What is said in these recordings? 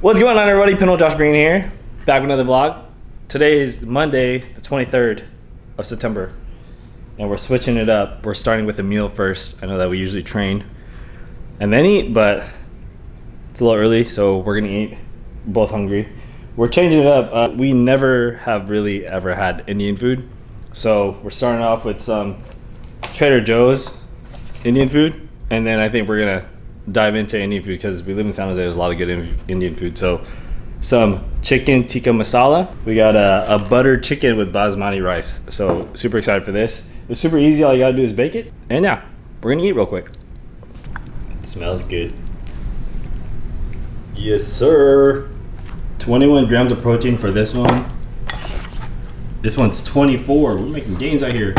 What's going on, everybody? Pinhole Josh Green here, back with another vlog. Today is Monday, the 23rd of September, and we're switching it up. We're starting with a meal first. I know that we usually train and then eat, but it's a little early, so we're gonna eat. We're both hungry. We're changing it up. We never have really ever had Indian food, so we're starting off with some Trader Joe's Indian food, and then I think we're gonna dive into Indian food because we live in San Jose. There's a lot of good Indian food. So some chicken tikka masala. We got a buttered chicken with basmati rice. So super excited for this. It's super easy. All you gotta do is bake it. And yeah, we're gonna eat real quick. It smells good. Yes, sir. 21 grams of protein for this one. This one's 24. We're making gains out here.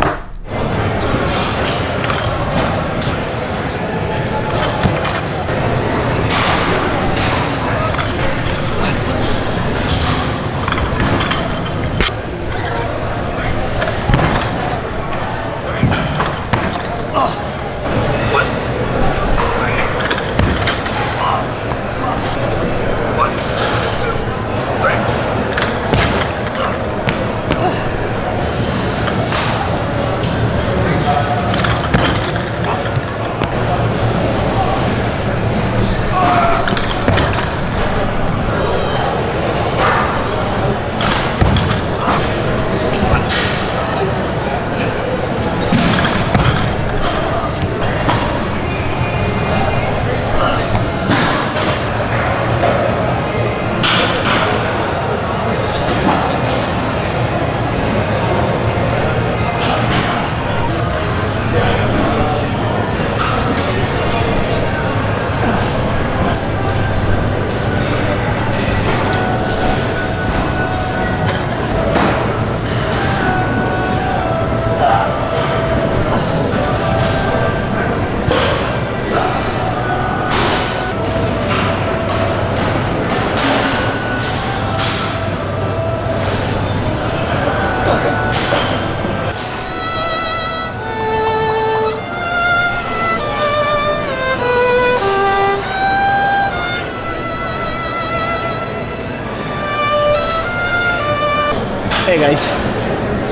Hey guys,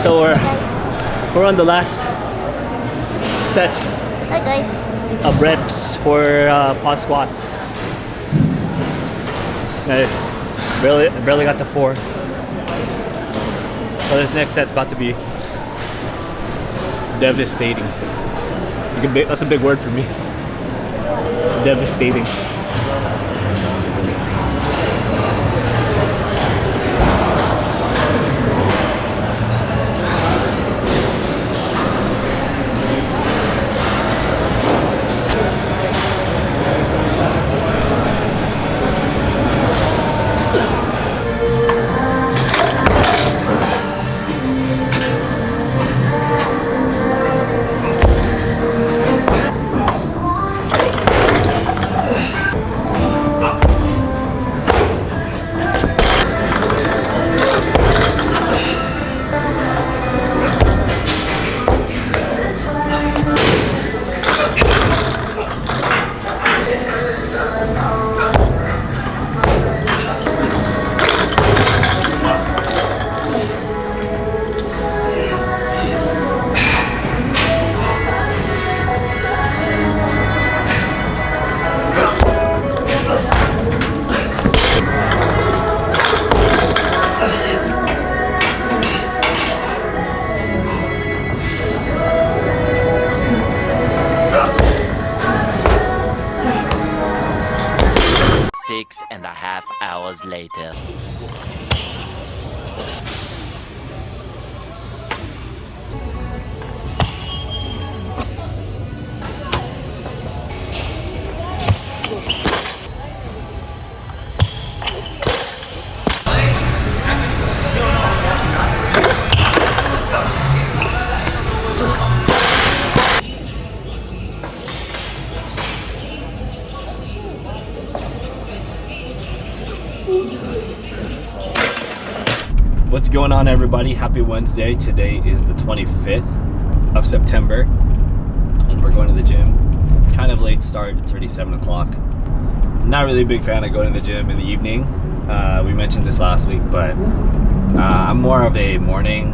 so we're on the last set Hi guys. of reps for pod squats. I barely got to 4. So this next set's about to be devastating. That's a big word for me. Devastating. Six and a half hours later. What's going on, everybody? Happy Wednesday. Today is the 25th of September and we're going to the gym. Kind of late start. It's already 7 o'clock. not really a big fan of going to the gym in the evening. We mentioned this last week, but I'm more of a morning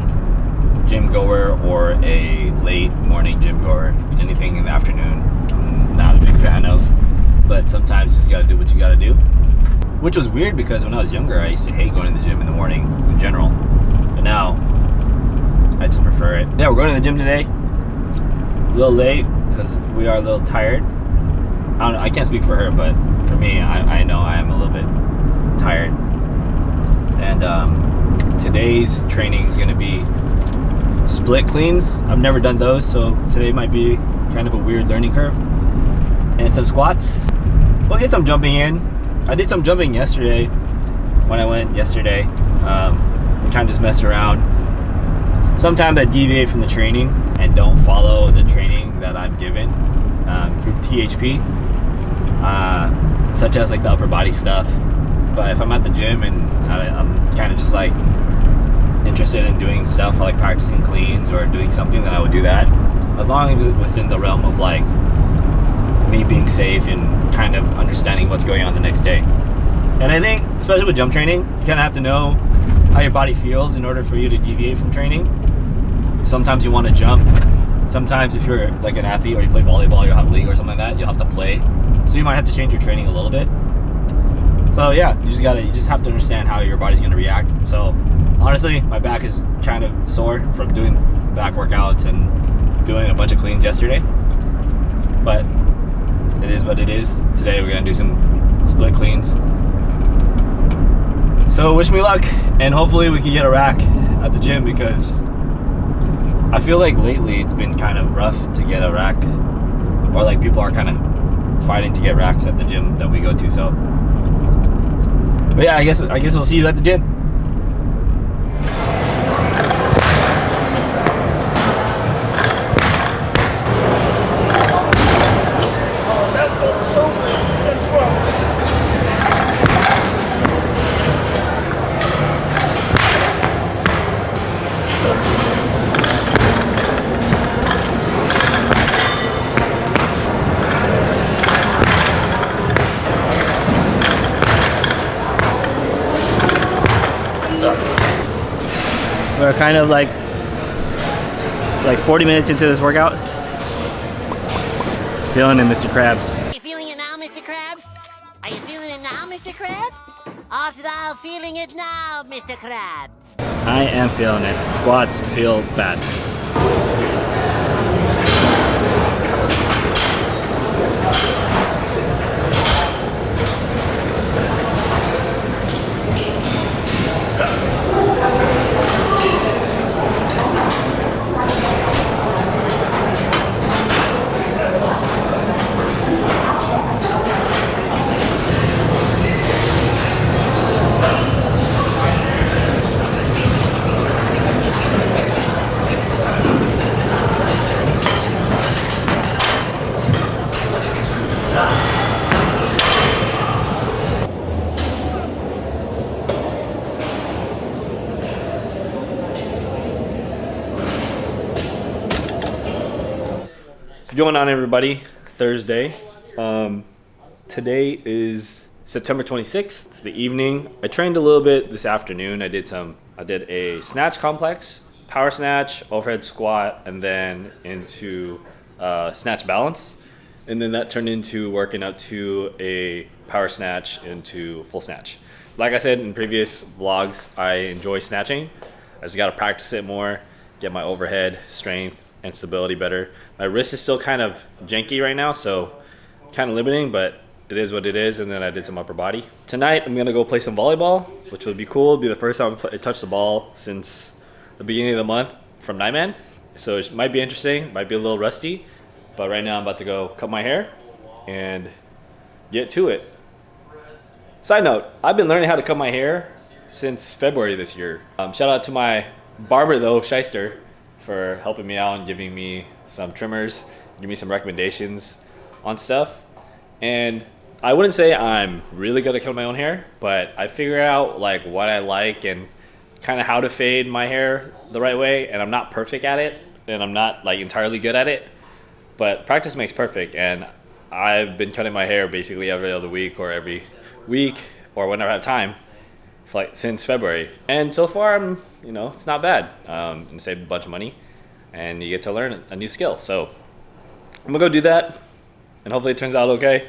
gym goer or a late morning gym goer. Anything in the afternoon, I'm not a big fan of. But sometimes you just gotta do what you gotta do. Which was weird because when I was younger, I used to hate going to the gym in the morning in general. But now, I just prefer it. Yeah, we're going to the gym today. A little late because we are a little tired. I can't speak for her, but for me, I know I am a little bit tired. And today's training is going to be split cleans. I've never done those, so today might be kind of a weird learning curve. And some squats. We'll get some jumping in. I did some jumping yesterday when I went yesterday. Kind of just messed around. Sometimes I deviate from the training and don't follow the training that I'm given through THP, such as like the upper body stuff. But if I'm at the gym and I'm kind of just like interested in doing stuff like practicing cleans or doing something, then I would do that, as long as it's within the realm of like me being safe and kind of understanding what's going on the next day. And I think, especially with jump training, you kind of have to know how your body feels in order for you to deviate from training. Sometimes you want to jump. Sometimes if you're like an athlete or you play volleyball, you'll have a league or something like that, you'll have to play. So you might have to change your training a little bit. So yeah, you just have to understand how your body's going to react. So honestly, my back is kind of sore from doing back workouts and doing a bunch of cleans yesterday. But it is what it is. Today we're going to do some split cleans. So wish me luck, and hopefully we can get a rack at the gym, because I feel like lately it's been kind of rough to get a rack, or like people are kind of fighting to get racks at the gym that we go to. So, but yeah, I guess we'll see you at the gym. We're kind of like 40 minutes into this workout. Feeling it, Mr. Krabs. Are you feeling it now, Mr. Krabs? Are you feeling it now, Mr. Krabs? Art thou feeling it now, Mr. Krabs? I am feeling it. Squats feel bad. What's going on, everybody? Thursday. Today is September 26th. It's the evening. I trained a little bit this afternoon. I did a snatch complex, power snatch, overhead squat, and then into snatch balance. And then that turned into working up to a power snatch into full snatch. Like I said in previous vlogs, I enjoy snatching. I just got to practice it more, get my overhead strength and stability better. My wrist is still kind of janky right now, so kind of limiting, but it is what it is. And then I did some upper body. Tonight, I'm going to go play some volleyball, which would be cool. It'll be the first time I touched the ball since the beginning of the month from Nightman. So it might be interesting, might be a little rusty, but right now I'm about to go cut my hair and get to it. Side note, I've been learning how to cut my hair since February this year. Shout out to my barber though, Shyster, for helping me out and giving me some trimmers, give me some recommendations on stuff. And I wouldn't say I'm really good at cutting my own hair, but I figure out like what I like and kind of how to fade my hair the right way. And I'm not perfect at it, and I'm not like entirely good at it, but practice makes perfect. And I've been cutting my hair basically every other week or every week or whenever I have time for like since February. And so far, it's not bad. And saved a bunch of money, and you get to learn a new skill. So I'm gonna go do that, and hopefully it turns out okay.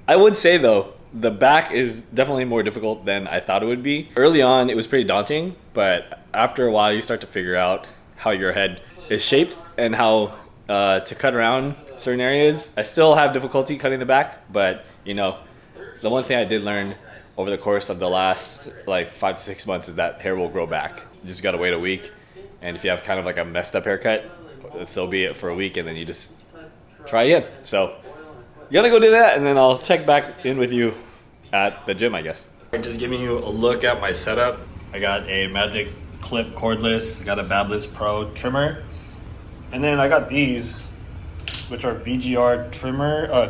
I would say though, the back is definitely more difficult than I thought it would be. Early on, it was pretty daunting, but after a while, you start to figure out how your head is shaped and how to cut around certain areas. I still have difficulty cutting the back, but the one thing I did learn over the course of the last like 5 to 6 months is that hair will grow back. You just gotta wait a week, and if you have kind of like a messed up haircut, so be it for a week, and then you just try again. So you gotta go do that, and then I'll check back in with you at the gym, I guess. Just giving you a look at my setup. I got a Magic Clip cordless, I got a Babyliss Pro trimmer, and then I got these, which are VGR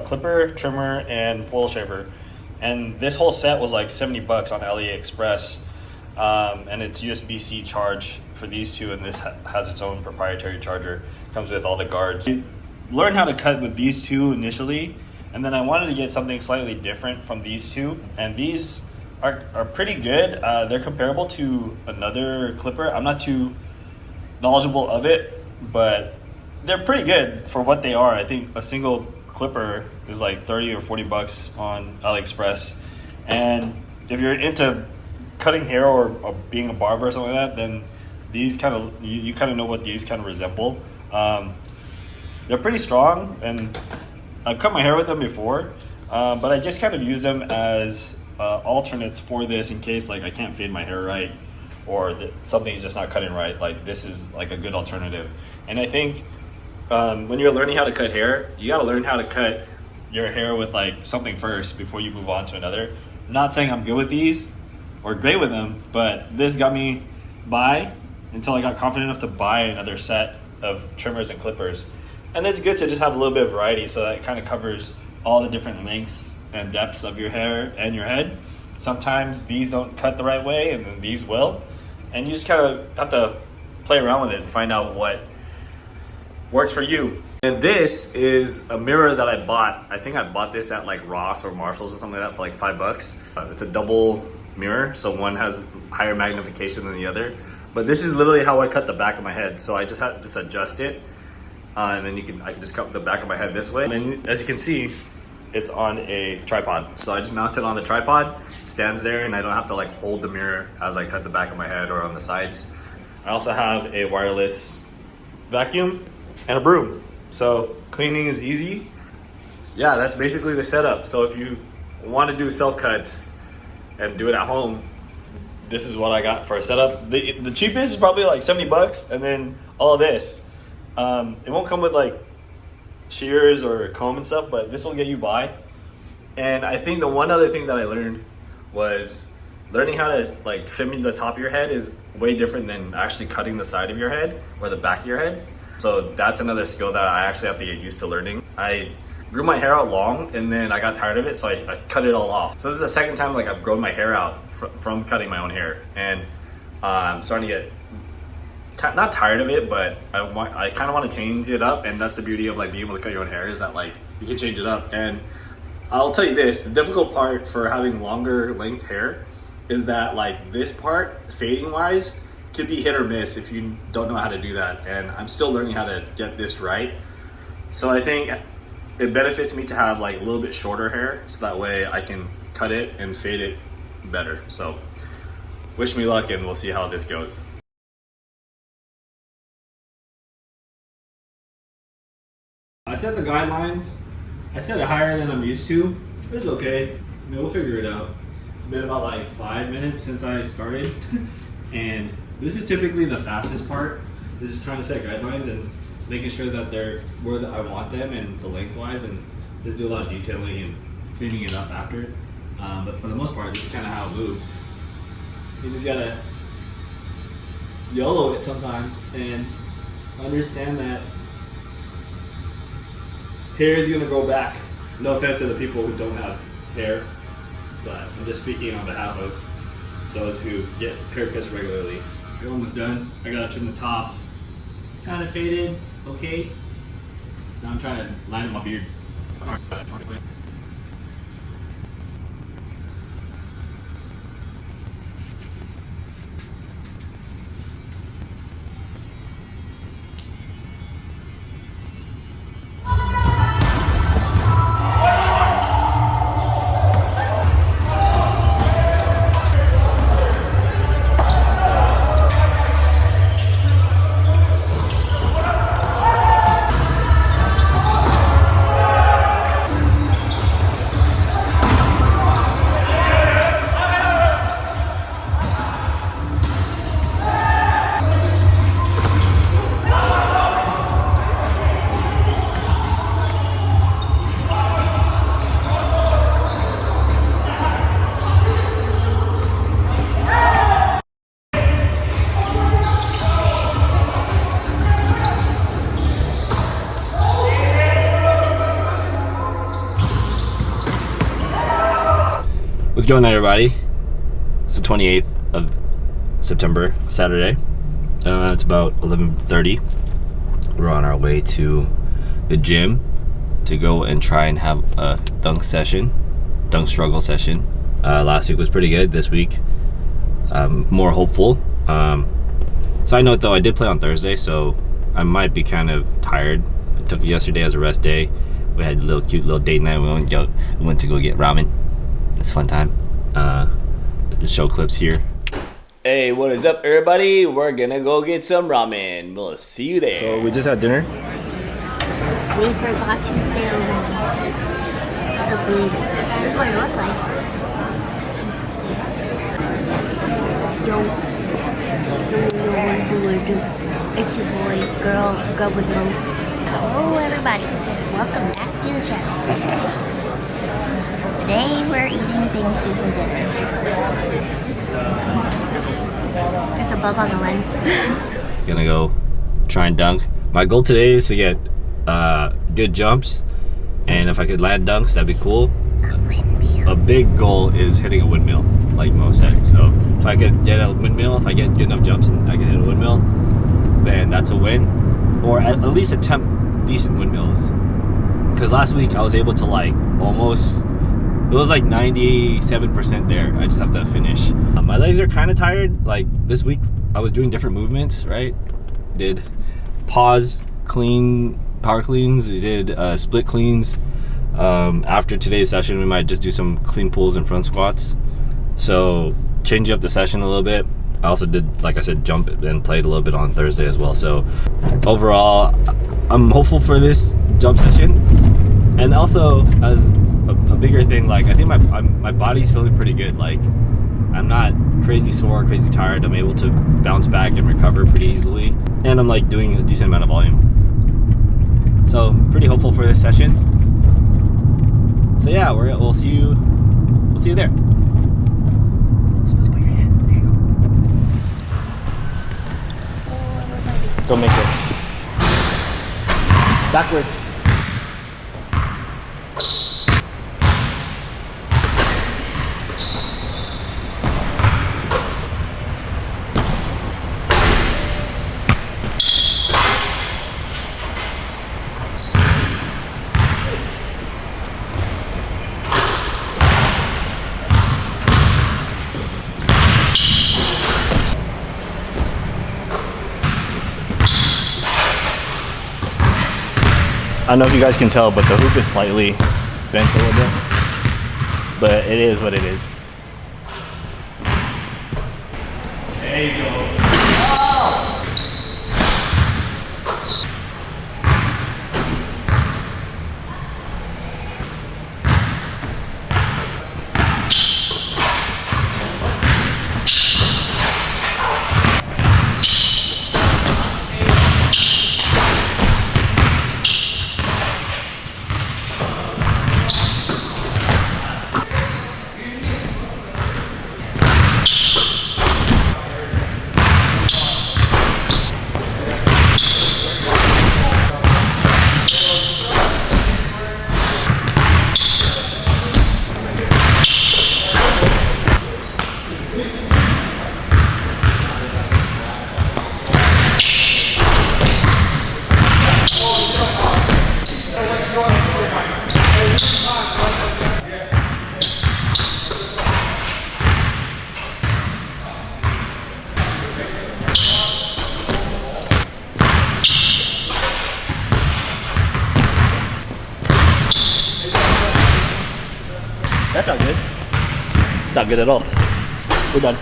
clipper, trimmer, and foil shaver. And this whole set was like $70 on AliExpress, and it's USB-C charge for these two, and this has its own proprietary charger. Comes with all the guards. I learned how to cut with these two initially, and then I wanted to get something slightly different from these two, and these are pretty good. They're comparable to another clipper. I'm not too knowledgeable of it, but they're pretty good for what they are. I think a single clipper is like $30 or $40 on AliExpress, and if you're into cutting hair or being a barber or something like that, then these kind of you kind of know what these kind of resemble. They're pretty strong, and I've cut my hair with them before, but I just kind of use them as alternates for this in case like I can't fade my hair right, or something's just not cutting right. Like this is like a good alternative. And I think when you're learning how to cut hair, you got to learn how to cut your hair with like something first before you move on to another. I'm not saying I'm good with these or great with them, but this got me by until I got confident enough to buy another set of trimmers and clippers. And it's good to just have a little bit of variety, so that it kind of covers all the different lengths and depths of your hair and your head. Sometimes these don't cut the right way, and then these will. And you just kind of have to play around with it and find out what works for you. And this is a mirror that I bought. I think I bought this at like Ross or Marshalls or something like that for like $5. It's a double mirror, so one has higher magnification than the other. But this is literally how I cut the back of my head. So I just had to adjust it. And then I can just cut the back of my head this way. And as you can see, it's on a tripod. So I just mount it on the tripod, it stands there, and I don't have to like hold the mirror as I cut the back of my head or on the sides. I also have a wireless vacuum and a broom. So cleaning is easy. Yeah, that's basically the setup. So if you want to do self-cuts and do it at home, this is what I got for a setup. The cheapest is probably like $70, and then all of this. It won't come with like shears or a comb and stuff, but this will get you by. And I think the one other thing that I learned was learning how to like trim the top of your head is way different than actually cutting the side of your head or the back of your head. So that's another skill that I actually have to get used to learning. I grew my hair out long, and then I got tired of it, so I cut it all off. So this is the second time like I've grown my hair out from cutting my own hair, and I'm starting to get not tired of it, but I kind of want to change it up. And that's the beauty of like being able to cut your own hair, is that like you can change it up. And I'll tell you this, the difficult part for having longer length hair is that like this part, fading wise, could be hit or miss if you don't know how to do that. And I'm still learning how to get this right. So I think it benefits me to have like a little bit shorter hair, so that way I can cut it and fade it better. So wish me luck, and we'll see how this goes. I set the guidelines. I set it higher than I'm used to, but it's okay. We'll figure it out. It's been about like 5 minutes since I started, and this is typically the fastest part. Is just trying to set guidelines and making sure that they're where I want them and the lengthwise, and just do a lot of detailing and cleaning it up after. But for the most part, this is kind of how it moves. You just gotta YOLO it sometimes and understand that hair is gonna grow back. No offense to the people who don't have hair, but I'm just speaking on behalf of those who get haircuts regularly. We're almost done. I gotta trim the top. Kind of faded, okay. Now I'm trying to line up my beard. What's going on, everybody? It's the 28th of September, Saturday. It's about 11:30. We're on our way to the gym to go and try and have a dunk struggle session. Last week was pretty good. This week, more hopeful. Side note though, I did play on Thursday, so I might be kind of tired. I took yesterday as a rest day. We had a cute little date night. We went to go get ramen. It's a fun time. Show clips here. Hey, what is up, everybody? We're gonna go get some ramen. We'll see you there. So we just had dinner. We forgot to film the food. This is what it looked like. It's your boy, girl with Mo. Hello, everybody. Welcome back to the channel. Today we're eating bingsu for dinner. There's a bug on the lens. Gonna go try and dunk. My goal today is to get good jumps, and if I could land dunks, that'd be cool. A windmill. A big goal is hitting a windmill, like Mo said. So if I could get a windmill, if I get good enough jumps and I can hit a windmill, then that's a win. Or at least attempt decent windmills. Because last week I was able to it was like 97% there. I just have to finish. My legs are kind of tired. Like this week I was doing different movements, right? Did pause, clean, power cleans. We did split cleans. After today's session, we might just do some clean pulls and front squats. So change up the session a little bit. I also did, like I said, jump and played a little bit on Thursday as well. So overall, I'm hopeful for this jump session. And also, as a bigger thing, like I think my body's feeling pretty good. Like I'm not crazy sore, crazy tired. I'm able to bounce back and recover pretty easily. And I'm like doing a decent amount of volume. So pretty hopeful for this session. So yeah, we'll see you there. Go make it. Backwards. I don't know if you guys can tell, but the hoop is slightly bent a little bit. But it is what it is. There you go. good at all. We're done.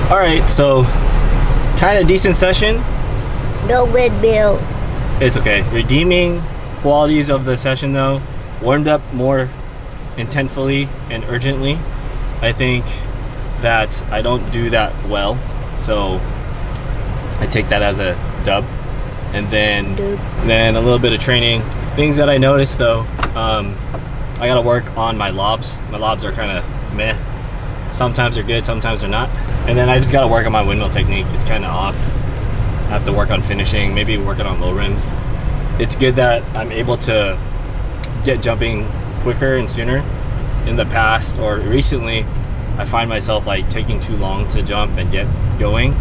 Alright, so kind of decent session. No windmill. It's okay. Redeeming qualities of the session though, warmed up more intentfully and urgently. I think that I don't do that well, so I take that as a dub. And then a little bit of training. Things that I noticed though, I gotta work on my lobs. My lobs are kind of meh. Sometimes they're good, sometimes they're not. And then I just gotta work on my windmill technique. It's kind of off. I have to work on finishing, maybe working on low rims. It's good that I'm able to get jumping quicker and sooner. In the past or recently, I find myself like taking too long to jump and get going.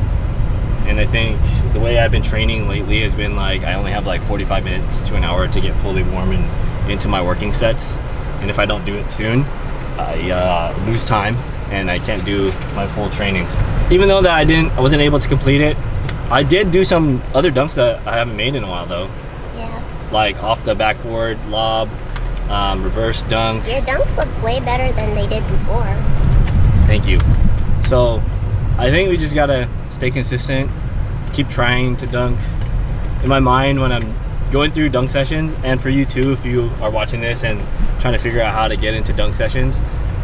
And I think the way I've been training lately has been like I only have like 45 minutes to an hour to get fully warm and into my working sets. And if I don't do it soon, I lose time and I can't do my full training. Even though that I wasn't able to complete it, I did do some other dunks that I haven't made in a while though. Yeah. Like off the backboard, lob, reverse dunk. Your dunks look way better than they did before. Thank you. So I think we just gotta stay consistent, keep trying to dunk. In my mind when I'm going through dunk sessions, and for you too if you are watching this and trying to figure out how to get into dunk sessions,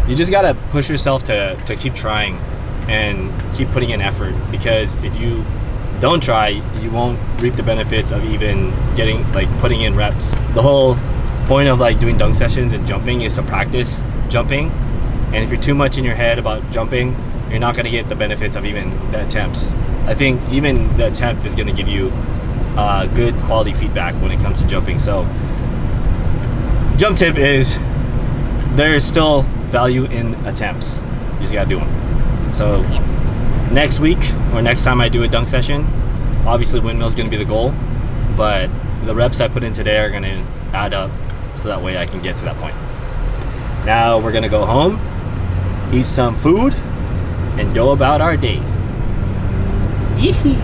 you just gotta push yourself to keep trying and keep putting in effort, because if you don't try, you won't reap the benefits of even putting in reps. The whole point of like doing dunk sessions and jumping is to practice jumping, and if you're too much in your head about jumping, you're not going to get the benefits of even the attempts. I think even the attempt is going to give you good quality feedback when it comes to jumping. So jump tip is there's still value in attempts. You just got to do them. So next week or next time I do a dunk session, obviously windmill is going to be the goal, but the reps I put in today are going to add up so that way I can get to that point. Now we're going to go home, eat some food, and go about our day. Yee-hee.